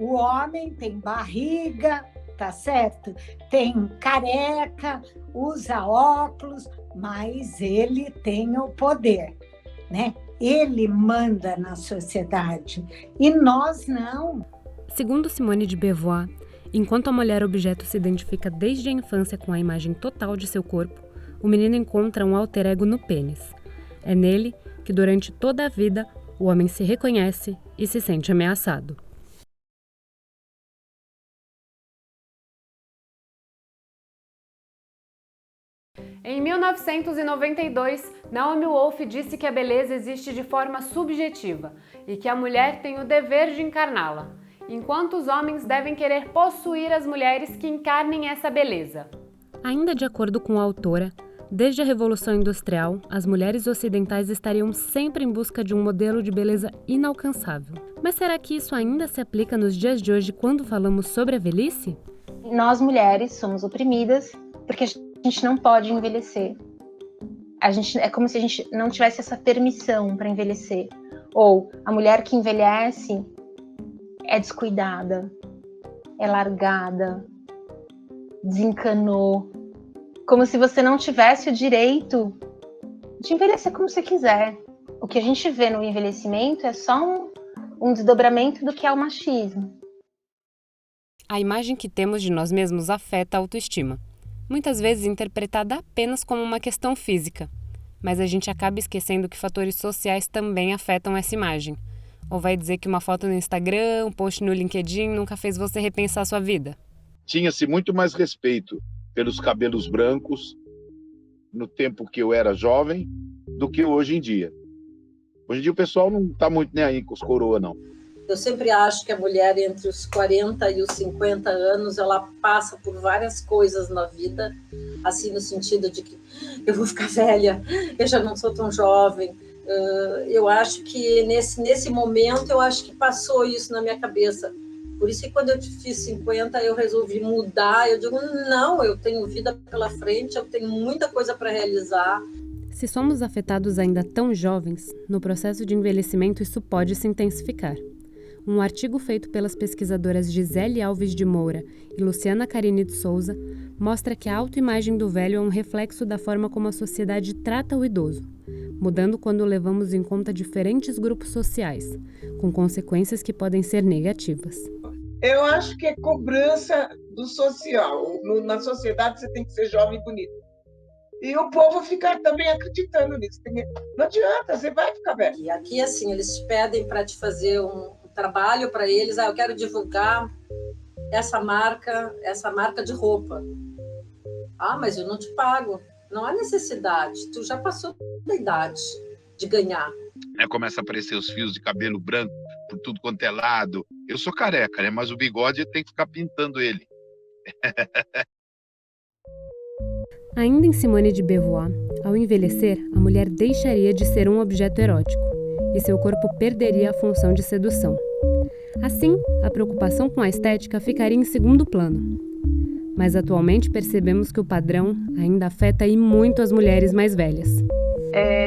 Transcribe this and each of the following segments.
O homem tem barriga, tá certo? Tem careca, usa óculos, mas ele tem o poder, né? Ele manda na sociedade e nós não. Segundo Simone de Beauvoir, enquanto a mulher objeto se identifica desde a infância com a imagem total de seu corpo, o menino encontra um alter ego no pênis. É nele que, durante toda a vida, o homem se reconhece e se sente ameaçado. Em 1992, Naomi Wolf disse que a beleza existe de forma subjetiva e que a mulher tem o dever de encarná-la, enquanto os homens devem querer possuir as mulheres que encarnem essa beleza. Ainda de acordo com a autora, desde a Revolução Industrial, as mulheres ocidentais estariam sempre em busca de um modelo de beleza inalcançável. Mas será que isso ainda se aplica nos dias de hoje quando falamos sobre a velhice? Nós mulheres somos oprimidas porque a gente não pode envelhecer. É como se a gente não tivesse essa permissão para envelhecer. Ou a mulher que envelhece é descuidada, é largada, desencanou. Como se você não tivesse o direito de envelhecer como você quiser. O que a gente vê no envelhecimento é só um desdobramento do que é o machismo. A imagem que temos de nós mesmos afeta a autoestima, muitas vezes interpretada apenas como uma questão física. Mas a gente acaba esquecendo que fatores sociais também afetam essa imagem. Ou vai dizer que uma foto no Instagram, um post no LinkedIn nunca fez você repensar sua vida? Tinha-se muito mais respeito pelos cabelos brancos no tempo que eu era jovem do que hoje em dia. Hoje em dia o pessoal não está muito nem aí com os coroa, não. Eu sempre acho que a mulher entre os 40 e os 50 anos, ela passa por várias coisas na vida, assim no sentido de que eu vou ficar velha, eu já não sou tão jovem. Eu acho que nesse momento, eu acho que passou isso na minha cabeça. Por isso que quando eu fiz 50, eu resolvi mudar. Eu digo, não, eu tenho vida pela frente, eu tenho muita coisa para realizar. Se somos afetados ainda tão jovens, no processo de envelhecimento isso pode se intensificar. Um artigo feito pelas pesquisadoras Gisele Alves de Moura e Luciana Carini de Souza mostra que a autoimagem do velho é um reflexo da forma como a sociedade trata o idoso, mudando quando levamos em conta diferentes grupos sociais, com consequências que podem ser negativas. Eu acho que é cobrança do social. Na sociedade você tem que ser jovem e bonito. E o povo fica também acreditando nisso. Não adianta, você vai ficar velho. E aqui, assim, eles te pedem para te fazer um trabalho para eles. Eu quero divulgar essa marca de roupa. Mas eu não te pago. Não há necessidade. Tu já passou da idade de ganhar. Começa a aparecer os fios de cabelo branco por tudo quanto é lado. Eu sou careca, né? Mas o bigode tem que ficar pintando ele. Ainda em Simone de Beauvoir, ao envelhecer, a mulher deixaria de ser um objeto erótico e seu corpo perderia a função de sedução. Assim, a preocupação com a estética ficaria em segundo plano. Mas atualmente percebemos que o padrão ainda afeta e muito as mulheres mais velhas.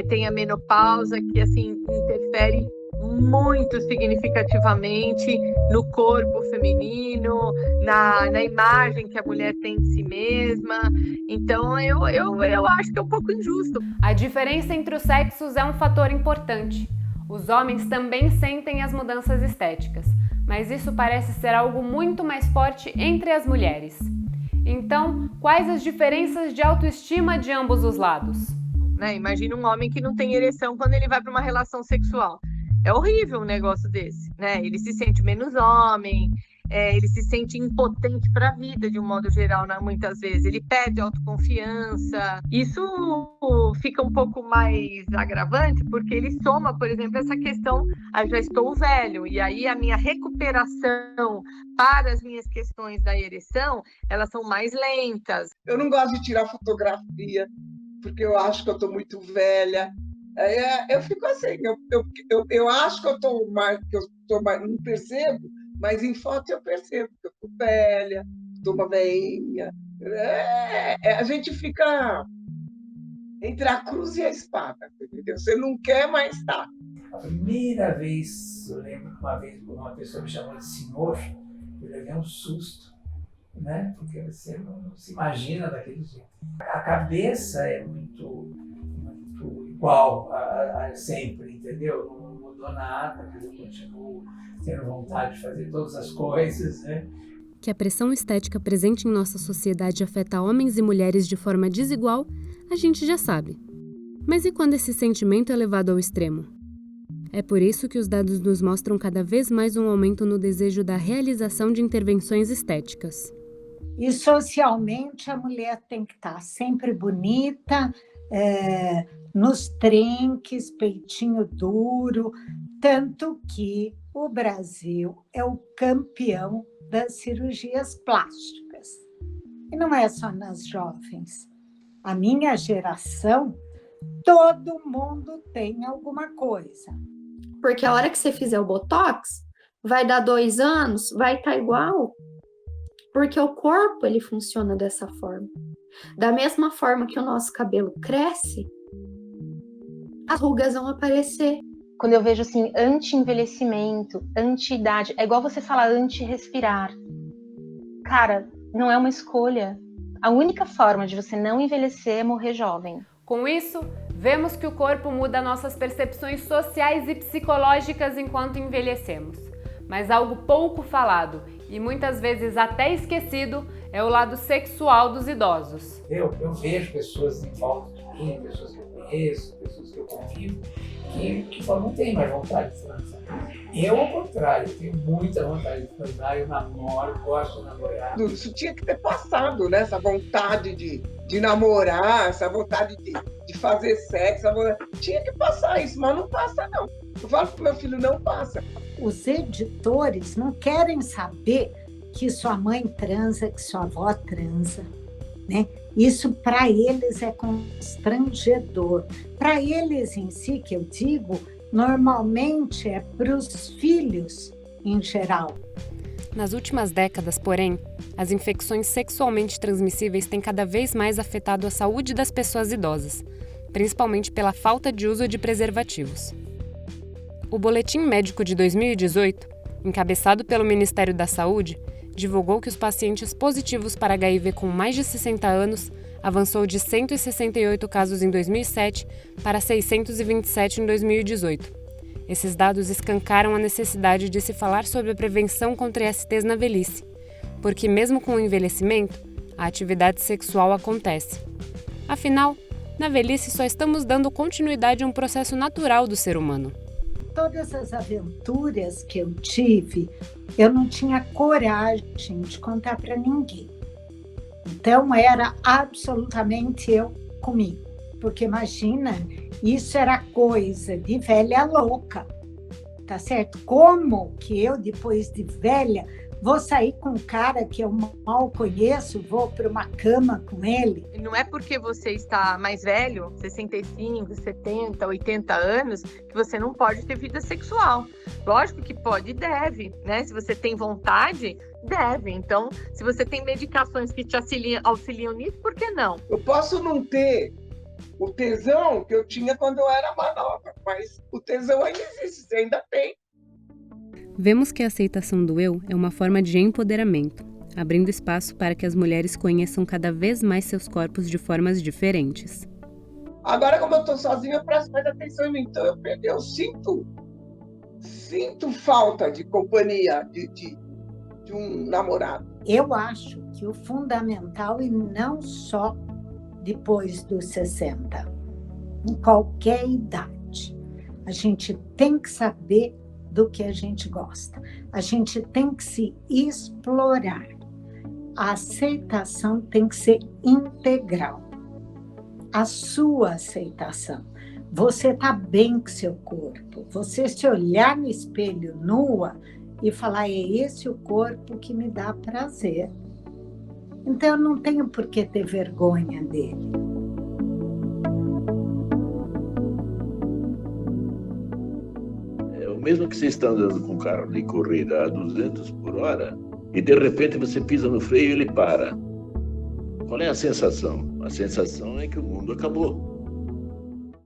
Tem a menopausa que assim interfere muito significativamente no corpo feminino, na imagem que a mulher tem de si mesma. Então eu acho que é um pouco injusto. A diferença entre os sexos é um fator importante. Os homens também sentem as mudanças estéticas, mas isso parece ser algo muito mais forte entre as mulheres. Então, quais as diferenças de autoestima de ambos os lados? Imagina um homem que não tem ereção quando ele vai para uma relação sexual. É horrível um negócio desse, né? Ele se sente menos homem, ele se sente impotente para a vida, de um modo geral, né? Muitas vezes. Ele perde autoconfiança. Isso fica um pouco mais agravante, porque ele soma, por exemplo, essa questão, já estou velho, e aí a minha recuperação para as minhas questões da ereção, elas são mais lentas. Eu não gosto de tirar fotografia, porque eu acho que eu estou muito velha. Eu fico assim, eu acho que eu estou mais, não percebo, mas em foto eu percebo que eu estou velha, estou uma velhinha. A gente fica entre a cruz e a espada, entendeu? Você não quer, mas tá. A primeira vez, eu lembro que uma vez uma pessoa me chamou de senhor, Eu levei um susto, né? Porque você não se imagina daquele jeito. A cabeça é muito igual a sempre, entendeu? Não mudou nada, eu continuo tendo vontade de fazer todas as coisas, né? Que a pressão estética presente em nossa sociedade afeta homens e mulheres de forma desigual, a gente já sabe. Mas e quando esse sentimento é levado ao extremo? É por isso que os dados nos mostram cada vez mais um aumento no desejo da realização de intervenções estéticas. E socialmente a mulher tem que estar sempre bonita, nos trinques, peitinho duro, tanto que o Brasil é o campeão das cirurgias plásticas. E não é só nas jovens. A minha geração, todo mundo tem alguma coisa. Porque a hora que você fizer o Botox, vai dar 2 anos, vai estar igual. Porque o corpo, ele funciona dessa forma. Da mesma forma que o nosso cabelo cresce, as rugas vão aparecer. Quando eu vejo assim, anti-envelhecimento, anti-idade, é igual você falar anti-respirar. Cara, não é uma escolha. A única forma de você não envelhecer é morrer jovem. Com isso, vemos que o corpo muda nossas percepções sociais e psicológicas enquanto envelhecemos. Mas algo pouco falado e muitas vezes até esquecido é o lado sexual dos idosos. Eu vejo pessoas em volta de mim, pessoas que eu conheço, pessoas que eu convivo, que falam, não tem mais vontade de transar. Eu, ao contrário, tenho muita vontade de transar, eu namoro, gosto de namorar. Isso tinha que ter passado, né? Essa vontade de namorar, essa vontade de fazer sexo, tinha que passar isso, mas não passa não. Eu falo pro meu filho, não passa. Os editores não querem saber que sua mãe transa, que sua avó transa, né? Isso para eles é constrangedor. Para eles em si, que eu digo, normalmente é para os filhos em geral. Nas últimas décadas, porém, as infecções sexualmente transmissíveis têm cada vez mais afetado a saúde das pessoas idosas, principalmente pela falta de uso de preservativos. O Boletim Médico de 2018, encabeçado pelo Ministério da Saúde, divulgou que os pacientes positivos para HIV com mais de 60 anos avançou de 168 casos em 2007 para 627 em 2018. Esses dados escancaram a necessidade de se falar sobre a prevenção contra ISTs na velhice, porque mesmo com o envelhecimento, a atividade sexual acontece. Afinal, na velhice só estamos dando continuidade a um processo natural do ser humano. Todas as aventuras que eu tive, eu não tinha coragem de contar para ninguém. Então, era absolutamente eu comigo. Porque, imagina, isso era coisa de velha louca, tá certo? Como que eu, depois de velha, vou sair com um cara que eu mal conheço, vou para uma cama com ele? Não é porque você está mais velho, 65, 70, 80 anos, que você não pode ter vida sexual. Lógico que pode e deve, né? Se você tem vontade, deve. Então, se você tem medicações que te auxiliam nisso, por que não? Eu posso não ter o tesão que eu tinha quando eu era mais nova, mas o tesão ainda existe, você ainda tem. Vemos que a aceitação do eu é uma forma de empoderamento, abrindo espaço para que as mulheres conheçam cada vez mais seus corpos de formas diferentes. Agora, como eu estou sozinha, eu presto mais atenção em mim. Então, eu sinto falta de companhia, de um namorado. Eu acho que o fundamental, e não só depois dos 60, em qualquer idade, a gente tem que saber do que a gente gosta. A gente tem que se explorar. A aceitação tem que ser integral. A sua aceitação. Você está bem com seu corpo. Você se olhar no espelho nua e falar, é esse o corpo que me dá prazer. Então, eu não tenho por que ter vergonha dele. Mesmo que você está andando com um carro de corrida a 200 por hora e de repente você pisa no freio e ele para. Qual é a sensação? A sensação é que o mundo acabou.